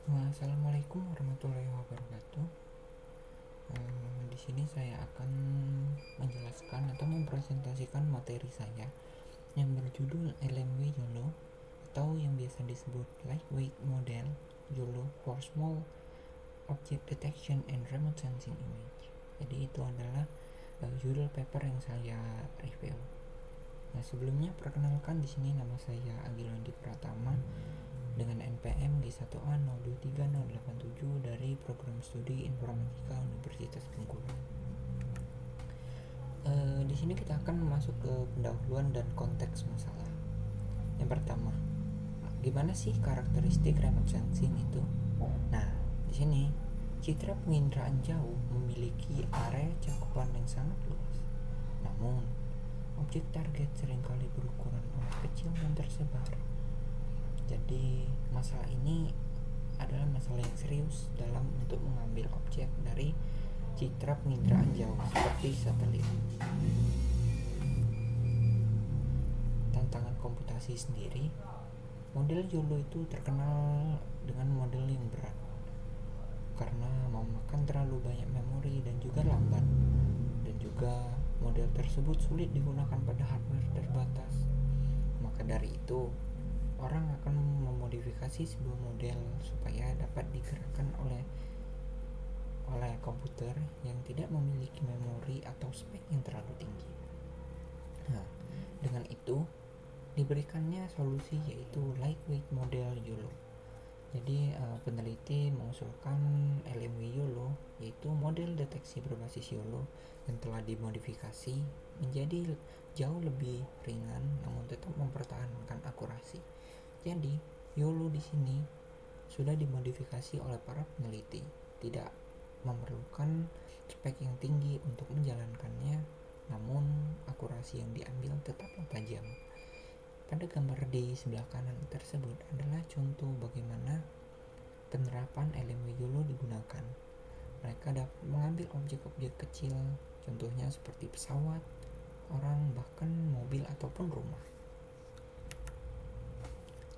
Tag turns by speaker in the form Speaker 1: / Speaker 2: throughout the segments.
Speaker 1: Assalamualaikum warahmatullahi wabarakatuh. Di sini saya akan menjelaskan atau mempresentasikan materi saya yang berjudul LMW YOLO atau yang biasa disebut Lightweight Model YOLO for Small Object Detection and Remote Sensing Image. Jadi itu adalah judul paper yang saya review. Nah, sebelumnya perkenalkan, di sini nama saya Agilandi Pratama dengan NPM G1A023087 dari Program Studi Informatika Universitas Bengkulu. Di sini kita akan masuk ke pendahuluan dan konteks masalah. Yang pertama, gimana sih karakteristik remote sensing itu? Nah, di sini citra penginderaan jauh memiliki area cakupan yang sangat luas. Namun, objek target seringkali berukuran amat kecil dan tersebar. Jadi, masalah ini adalah masalah yang serius dalam untuk mengambil objek dari citra penginderaan jauh seperti satelit. Tantangan komputasi sendiri, model YOLO itu terkenal dengan model yang berat karena memakan terlalu banyak memori dan juga lambat, dan juga model tersebut sulit digunakan pada hardware terbatas. Maka dari itu, orang akan memodifikasi sebuah model supaya dapat digerakkan oleh komputer yang tidak memiliki memori atau spek yang terlalu tinggi. Nah, dengan itu diberikannya solusi yaitu lightweight model YOLO. Jadi peneliti mengusulkan LMW YOLO, yaitu model deteksi berbasis YOLO yang telah dimodifikasi menjadi jauh lebih ringan namun tetap mempertahankan akurasi. Jadi YOLO di sini sudah dimodifikasi oleh para peneliti, tidak memerlukan spek yang tinggi untuk menjalankannya, namun akurasi yang diambil tetaplah tajam. Pada gambar di sebelah kanan tersebut adalah contoh bagaimana penerapan LMW YOLO digunakan. Mereka dapat mengambil objek-objek kecil, contohnya seperti pesawat, orang, bahkan mobil ataupun rumah.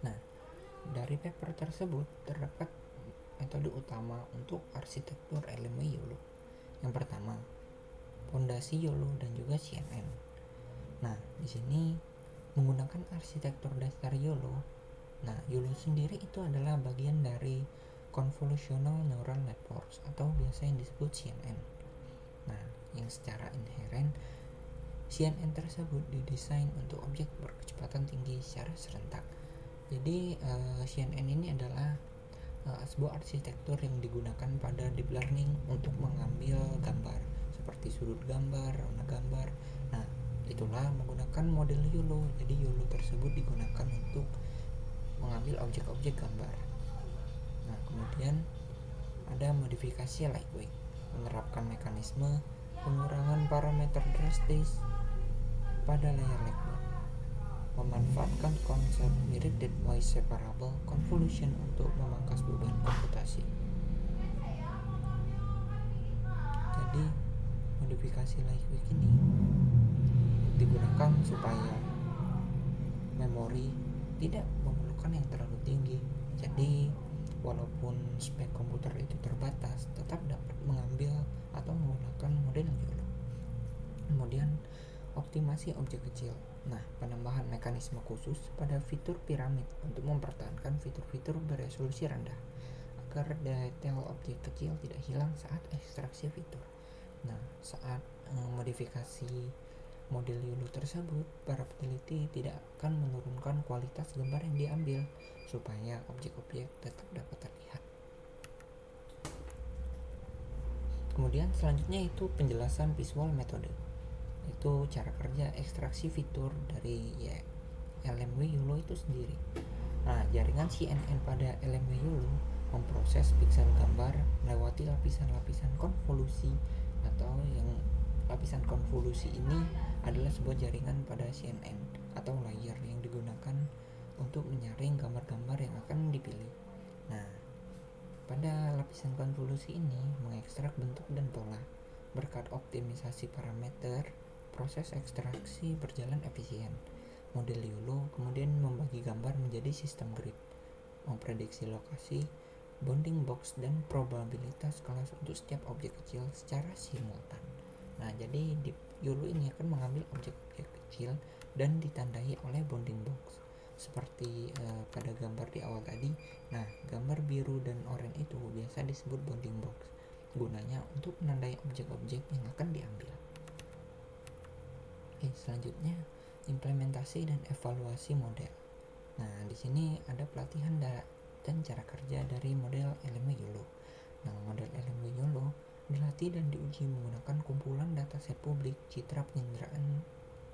Speaker 1: Nah, dari paper tersebut terdapat metode utama untuk arsitektur LMW YOLO. Yang pertama, fondasi YOLO dan juga CNN. Nah, di sini menggunakan arsitektur dasar YOLO. Nah, YOLO sendiri itu adalah bagian dari Convolutional Neural Networks atau biasa yang disebut CNN. Nah, yang secara inheren CNN tersebut didesain untuk objek berkecepatan tinggi secara serentak. Jadi CNN ini adalah sebuah arsitektur yang digunakan pada deep learning untuk mengambil gambar seperti sudut gambar, warna gambar. Nah, itulah menggunakan model YOLO. Jadi YOLO tersebut digunakan untuk mengambil objek-objek gambar. Nah, kemudian ada modifikasi lightweight, menerapkan mekanisme pengurangan parameter drastis pada layar lebar, memanfaatkan konsep mirip depth-wise separable convolution untuk memangkas beban komputasi. Jadi, modifikasi lightweight ini digunakan supaya memori tidak memerlukan yang terlalu tinggi. Jadi, walaupun spek komputer itu terbatas, tetap dapat mengambil atau menggunakan model YOLO. Kemudian, optimasi objek kecil. Nah, penambahan mekanisme khusus pada fitur piramid untuk mempertahankan fitur-fitur beresolusi rendah agar detail objek kecil tidak hilang saat ekstraksi fitur. Nah, saat modifikasi model YOLO tersebut, para peneliti tidak akan menurunkan kualitas gambar yang diambil supaya objek-objek tetap dapat terlihat. Kemudian selanjutnya itu penjelasan visual metode. Itu cara kerja ekstraksi fitur dari LMW YOLO itu sendiri. Nah, jaringan CNN pada LMW YOLO memproses piksel gambar melewati lapisan-lapisan konvolusi, atau yang lapisan konvolusi ini adalah sebuah jaringan pada CNN atau layer yang digunakan untuk menyaring gambar-gambar yang akan dipilih. Nah, pada lapisan konvolusi ini mengekstrak bentuk dan pola. Berkat optimisasi parameter, proses ekstraksi berjalan efisien. Model YOLO kemudian membagi gambar menjadi sistem grid, memprediksi lokasi, bounding box dan probabilitas kelas untuk setiap objek kecil secara simultan. Nah, jadi di YOLO ini akan mengambil objek-objek kecil dan ditandai oleh bounding box. Seperti pada gambar di awal tadi, nah gambar biru dan oranye itu biasa disebut bounding box. Gunanya untuk menandai objek-objek yang akan diambil. Oke, selanjutnya implementasi dan evaluasi model. Nah, di sini ada pelatihan dan cara kerja dari model LME YOLO. Nah, model LME YOLO dilatih dan diuji menggunakan kumpulan dataset publik citra penginderaan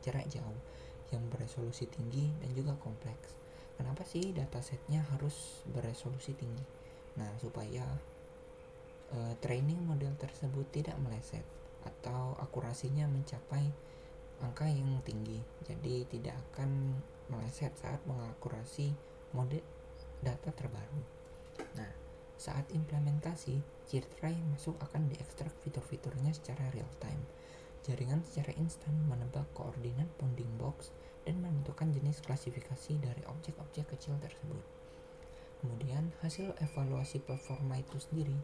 Speaker 1: jarak jauh yang beresolusi tinggi dan juga kompleks. Kenapa sih datasetnya harus beresolusi tinggi? Nah, supaya training model tersebut tidak meleset atau akurasinya mencapai angka yang tinggi. Jadi tidak akan meleset saat mengakurasi model data terbaru. Nah, saat implementasi, citra yang masuk akan diekstrak fitur-fiturnya secara real time. Jaringan secara instan menebak koordinat bounding box dan menentukan jenis klasifikasi dari objek-objek kecil tersebut. Kemudian, hasil evaluasi performa itu sendiri,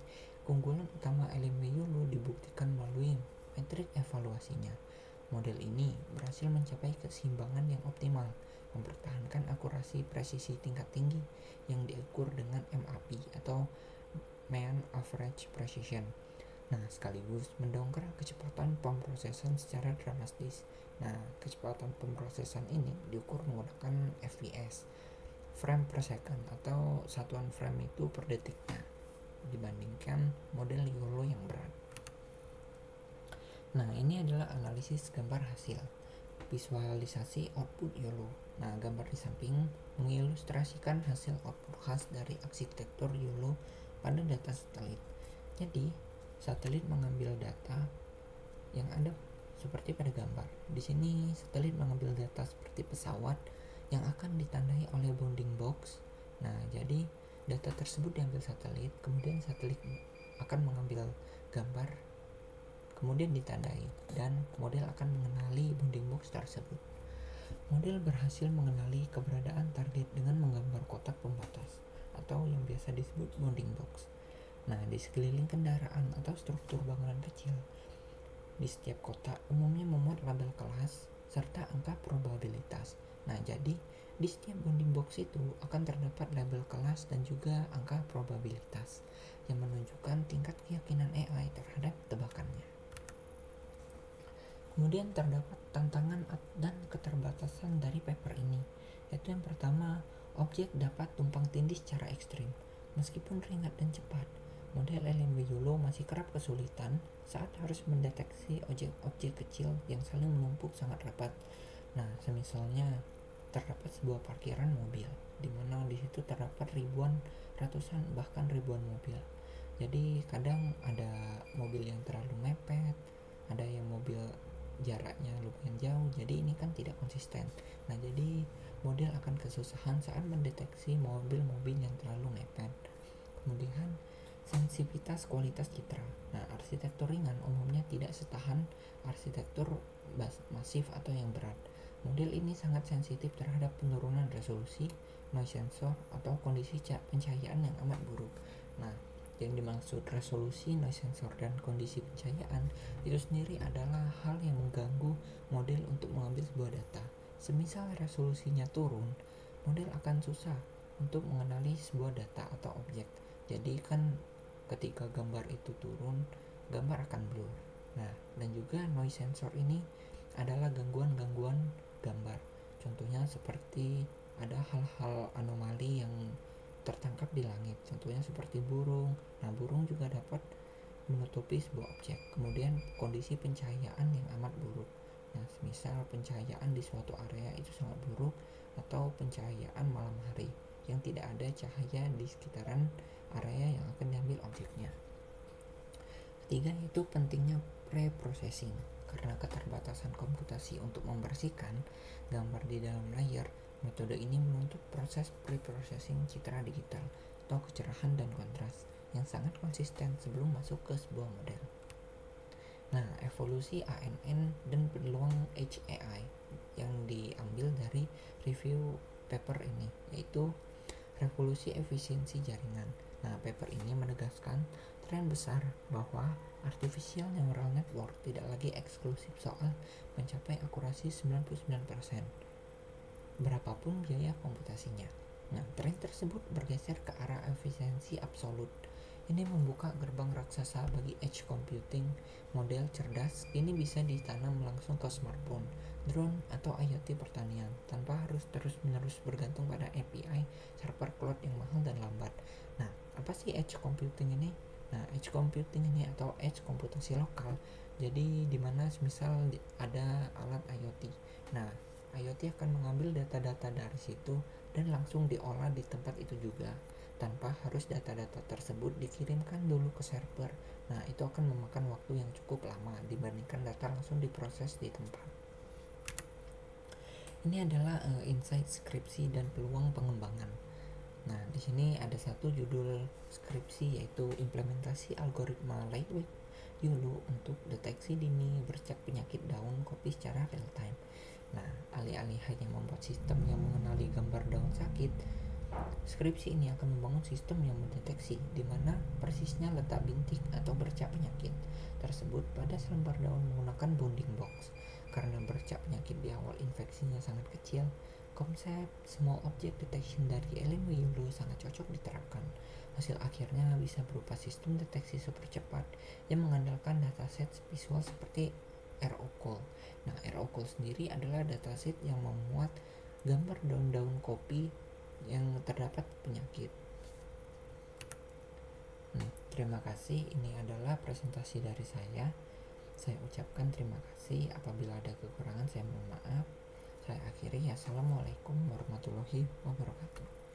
Speaker 1: keunggulan utama LME YOLO dibuktikan melalui metrik evaluasinya. Model ini berhasil mencapai keseimbangan yang optimal, mempertahankan akurasi presisi tingkat tinggi yang diukur dengan MAP atau Mean Average Precision. Nah, sekaligus mendongkrak kecepatan pemrosesan secara dramatis. Nah, kecepatan pemrosesan ini diukur menggunakan FPS, frame per second, atau satuan frame itu per detiknya, dibandingkan model YOLO yang berat. Nah, ini adalah analisis gambar hasil visualisasi output YOLO. Nah, gambar di samping mengilustrasikan hasil output khas dari arsitektur YOLO pada data satelit. Jadi, satelit mengambil data yang ada seperti pada gambar. Di sini satelit mengambil data seperti pesawat yang akan ditandai oleh bounding box. Nah, jadi data tersebut diambil satelit, kemudian satelit akan mengambil gambar, kemudian ditandai, dan model akan mengenali bounding box tersebut. Model berhasil mengenali keberadaan target dengan menggambar kotak pembatas atau yang biasa disebut bounding box. Nah, di sekeliling kendaraan atau struktur bangunan kecil, di setiap kotak umumnya memuat label kelas serta angka probabilitas. Nah, jadi di setiap bounding box itu akan terdapat label kelas dan juga angka probabilitas yang menunjukkan tingkat keyakinan AI terhadap tebakannya. Kemudian terdapat tantangan dan keterbatasan dari paper ini, yaitu yang pertama, objek dapat tumpang tindih secara ekstrim. Meskipun ringan dan cepat, model LME YOLO masih kerap kesulitan saat harus mendeteksi objek-objek kecil yang saling menumpuk sangat rapat. Nah, semisalnya terdapat sebuah parkiran mobil, di mana di situ terdapat ratusan bahkan ribuan mobil. Jadi kadang ada mobil yang terlalu mepet, ada yang mobil jaraknya lumayan jauh, jadi ini kan tidak konsisten. Nah, jadi model akan kesusahan saat mendeteksi mobil-mobil yang terlalu mepet. Kemudian sensitivitas kualitas citra. Nah, arsitektur ringan umumnya tidak setahan arsitektur masif atau yang berat. Model ini sangat sensitif terhadap penurunan resolusi, noise sensor, atau kondisi pencahayaan yang amat buruk. Nah, yang dimaksud resolusi, noise sensor, dan kondisi pencahayaan itu sendiri adalah hal yang mengganggu model untuk mengambil sebuah data. Semisal resolusinya turun, model akan susah untuk mengenali sebuah data atau objek. Jadi kan ketika gambar itu turun, gambar akan blur. Nah, dan juga noise sensor ini adalah gangguan-gangguan gambar. Contohnya seperti ada hal-hal anomali yang tertangkap di langit, contohnya seperti burung. Nah, burung juga dapat menutupi sebuah objek. Kemudian kondisi pencahayaan yang amat buruk. Nah, misal pencahayaan di suatu area itu sangat buruk, atau pencahayaan malam hari yang tidak ada cahaya di sekitaran area yang akan diambil objeknya. Ketiga, itu pentingnya pre-processing. Karena keterbatasan komputasi untuk membersihkan gambar di dalam layer, metode ini menuntut proses pre-processing citra digital atau kecerahan dan kontras yang sangat konsisten sebelum masuk ke sebuah model. Nah, evolusi ANN dan peluang HAI yang diambil dari review paper ini, yaitu revolusi efisiensi jaringan. Nah, paper ini menegaskan tren besar bahwa artificial neural network tidak lagi eksklusif soal mencapai akurasi 99%, berapapun biaya komputasinya. Nah, tren tersebut bergeser ke arah efisiensi absolut. Ini membuka gerbang raksasa bagi edge computing. Model cerdas ini bisa ditanam langsung ke smartphone, drone, atau IoT pertanian tanpa harus terus-menerus bergantung pada API server cloud yang mahal dan lambat. Nah, apa sih edge computing ini? Nah, edge computing ini atau edge komputasi lokal. Jadi dimana misal ada alat IoT. Nah, IoT akan mengambil data-data dari situ dan langsung diolah di tempat itu juga, tanpa harus data-data tersebut dikirimkan dulu ke server. Nah, itu akan memakan waktu yang cukup lama dibandingkan data langsung diproses di tempat. Ini adalah insight skripsi dan peluang pengembangan. Nah, di sini ada satu judul skripsi yaitu implementasi algoritma lightweight YOLO untuk deteksi dini bercak penyakit daun kopi secara real time. Nah, alih-alih hanya membuat sistem yang mengenali gambar daun sakit, skripsi ini akan membangun sistem yang mendeteksi di mana persisnya letak bintik atau bercak penyakit tersebut pada selembar daun menggunakan bounding box. Karena bercak penyakit di awal infeksinya sangat kecil, konsep small object detection dari LMW YOLO sangat cocok diterapkan. Hasil akhirnya bisa berupa sistem deteksi super cepat yang mengandalkan dataset visual seperti RO-Call. Nah, RO-Call sendiri adalah dataset yang memuat gambar daun-daun kopi yang terdapat penyakit. Terima kasih. Ini adalah presentasi dari saya. Saya ucapkan terima kasih. Apabila ada kekurangan saya mohon maaf. Saya akhiri. Assalamualaikum warahmatullahi wabarakatuh.